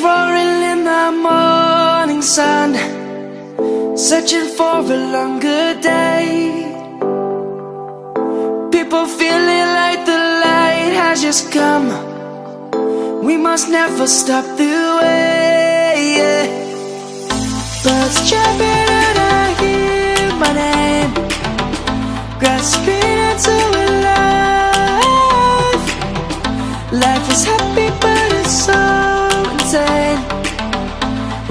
roaring in the morning sun, searching for a longer day. People feeling like the light has just come. We must never stop the way, yeah. Birds chirping and I hear my name, grasping into a life. Life is happy but it's so insane.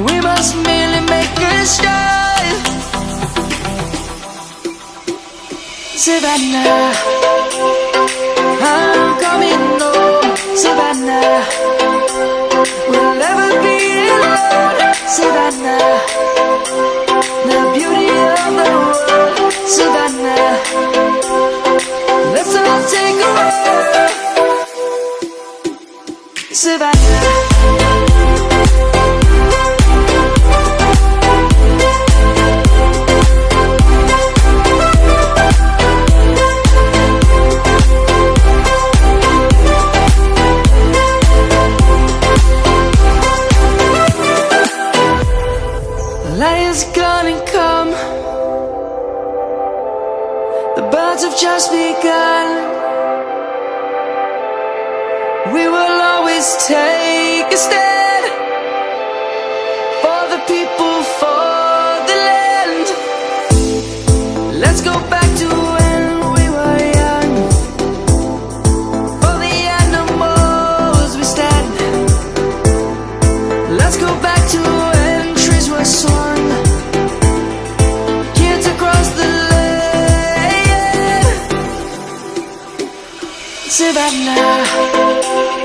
We must merely make a start. Savannah, I'm coming home. Savannah, we'll never be alone. Savannah, the beauty of the world. Savannah, let's all take a walk. Savannah. Light is gonna come. The birds have just begun. We will always take a stand for the people, for the land. Let's go back to when we were young. For the animals we stand. Let's go back to when trees were swung. Kids across the land. Savannah.